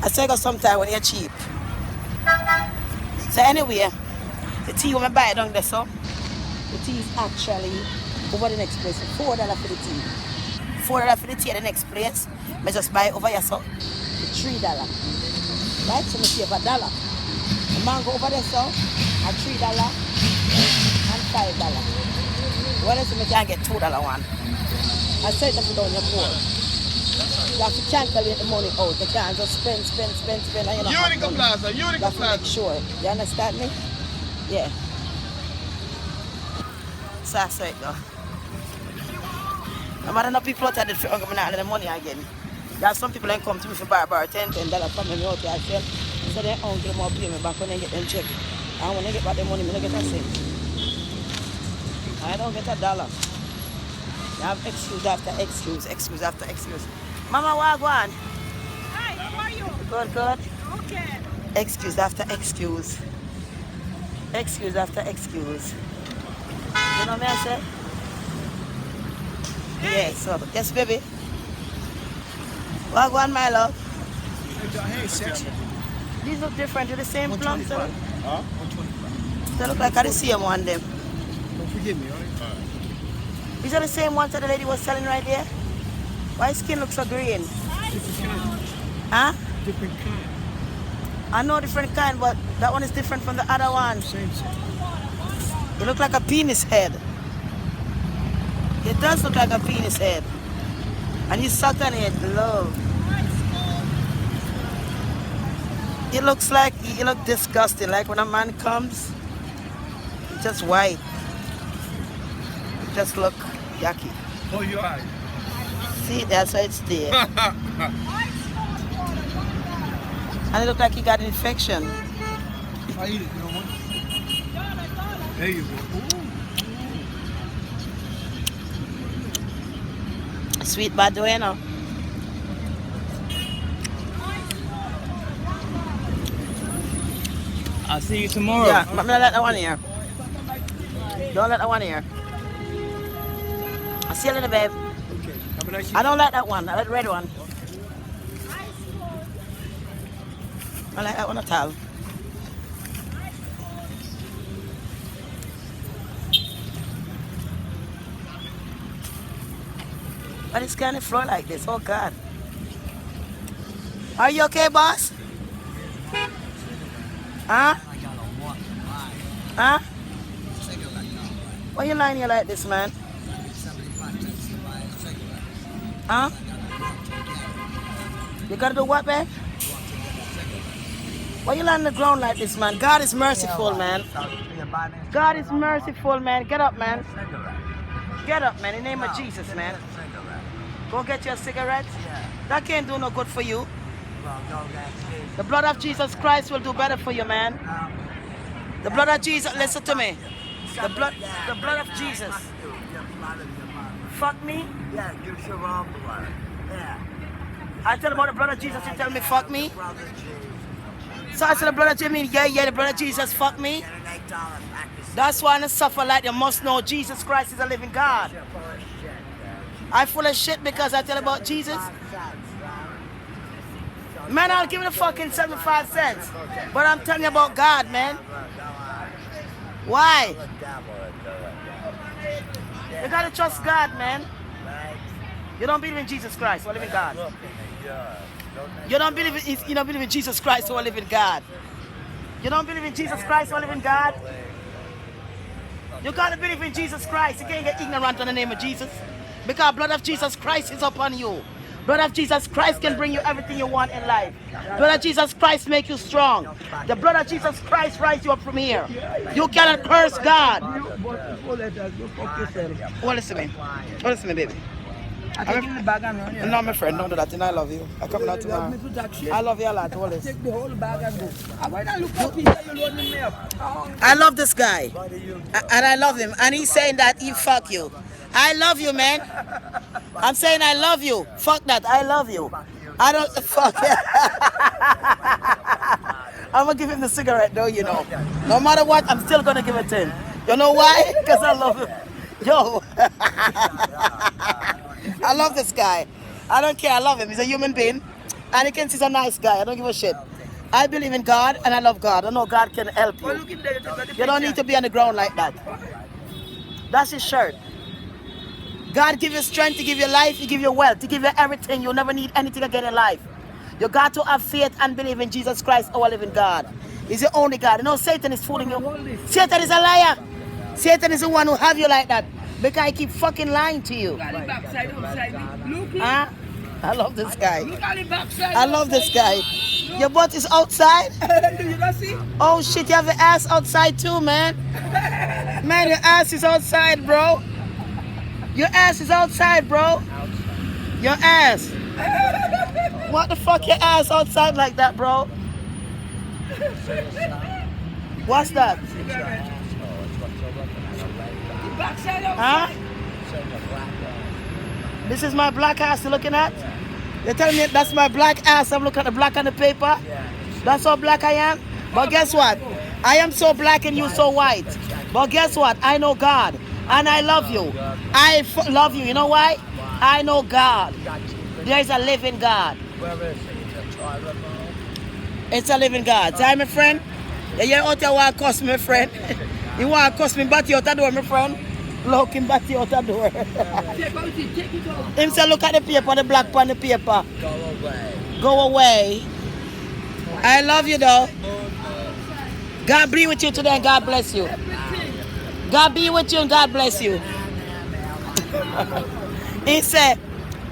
I say go sometime when you're cheap. So anyway, the tea when I buy it down there, so the tea is actually over the next place. $4 for the tea. $4 for the tea at the next place. I just buy it over here, so $3. Right? So I save $1. The mango over there, so at $3 and $5. What else I can get $2 one? I said that down your board. You have to calculate the money out. You can't just spend. And you know, Unica Plaza. You have to make sure. You understand me? Yeah. So I say it go. No matter no people out there that I'm not the money again. There are some people that come to me for $10 from me out there. I feel so they're hungry, more pay me back when they get them check. And when they get back their money, I don't get a cent. I don't get $1. You have excuse after excuse after excuse. Mama, what on? Hi, how are you? Good. Okay. Excuse after excuse. Excuse after excuse. You know what I say? Hey. Yes, so, yes, baby. What on, my love? Hey, sexy. These look different. They're the same plums. Huh? 125. They look like the same one, them. Don't forgive me, alright? These are the same ones that the lady was selling right there? Why skin looks so green? Different kind. Huh? Different kind. I know different kind, but that one is different from the other one. Same. It looks like a penis head. It does look like a penis head. And you suck on it, love. It looks like, it looks disgusting. Like when a man comes, it's just white. It just look yucky. Oh, your eye. See, that's why it's there. And it look like he got an infection. I eat it, you know what? There you go. Sweet bad bueno. I'll see you tomorrow. Yeah, I'm gonna let that one here. Don't let that one here. I'll see you later, babe. Okay. Have a nice I don't like that one. I like the red one. I like that one at all. But it's kind of flow like this. Oh God. Are you okay, boss? Huh? Huh? Why you lying here like this, man? Huh? You gotta do what, man? Why you lying on the ground like this, man? God is merciful, man. God is merciful, man. Get up, man. Get up, man. In the name of Jesus, man. Go get your cigarettes. That can't do no good for you. The blood of Jesus Christ will do better for you, man. The blood of Jesus, listen to me. The blood of Jesus. Fuck me? Yeah, you should wrong blood. Yeah. I tell about the blood of Jesus, you tell me fuck me? So I said the blood of Jesus, mean, yeah, the blood of Jesus, fuck me? That's why I suffer like you must know Jesus Christ is a living God. I full of shit because I tell about Jesus. Man, I'll give you the fucking 75 cents. But I'm telling you about God, man. Why? You gotta trust God, man. You don't believe in Jesus Christ or living God. You don't believe in Jesus Christ or living God. You don't believe in Jesus Christ or living God. You gotta believe in Jesus Christ. You can't get ignorant on the name of Jesus. Because blood of Jesus Christ is upon you. Blood of Jesus Christ can bring you everything you want in life. Blood of Jesus Christ make you strong. The blood of Jesus Christ rise you up from here. You cannot curse God. Oh, listen to me. Oh, listen to me, baby. No, my friend, don't do that. And I love you. I come out tomorrow. I love you a lot. Hold this. I love this guy. And I love him. And he's saying that he fuck you. I love you, man. I'm saying I love you. Fuck that. I love you. I don't fuck it. I'm gonna give him the cigarette though, you know. No matter what, I'm still gonna give it to him. You know why? Because I love him. Yo. I love this guy. I don't care. I love him. He's a human being. And he can see he's a nice guy. I don't give a shit. I believe in God and I love God. I know God can help you. You don't need to be on the ground like that. That's his shirt. God give you strength, to give you life, He give you wealth, He give you everything. You'll never need anything again in life. You got to have faith and believe in Jesus Christ, our living God. He's the only God. You know, Satan is fooling you. Satan is a liar. Satan is the one who have you like that. Because he keep fucking lying to you. Huh? I love this guy. I love this guy. Your butt is outside? Oh shit, you have your ass outside too, man. Man, your ass is outside, bro. Your ass is outside, bro. Your ass. What the fuck your ass outside like that, bro? What's that? Huh? This is my black ass you're looking at? You're telling me that's my black ass? I'm looking at the black on the paper? That's how black I am? But guess what? I am so black and you so white. But guess what? I know God. And I love you. I love you. You know why? I know God. There is a living God. It's a living God. Say, my friend. You out there want to cuss me, friend. You want to cuss me, bat you out the door, my friend. Look him bat you out the door. Him say, look at the paper, the black on the paper. Go away. Go away. I love you though. God be with you today and God bless you. God be with you and God bless you.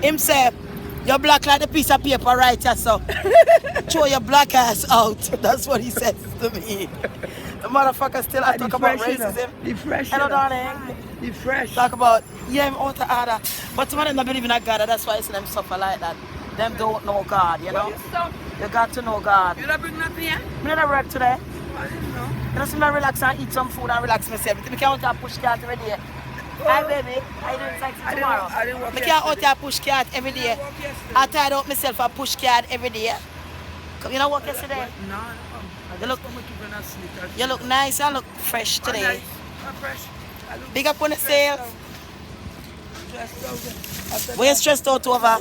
Him say, you're black like the piece of paper right here, so throw your black ass out. That's what he says to me. The motherfucker still I talk about racism. Hello, darling. He fresh. Talk about, yeah, I'm out of order. But some of them don't believe in a God, that's why I see them suffer like that. Them don't know God, you know? You got to know God. You don't bring nothing here? I'm not work today. I didn't know. You know, see me relax and eat some food and relax myself. I can't out push cat every day. Hi baby, I doing sexy tomorrow. I didn't work I can't out here push cat every day. I tired out myself and push cat every day. You know what yesterday? No. You look nice and look fresh today. I'm fresh. Big up on the sales. We're stressed out over.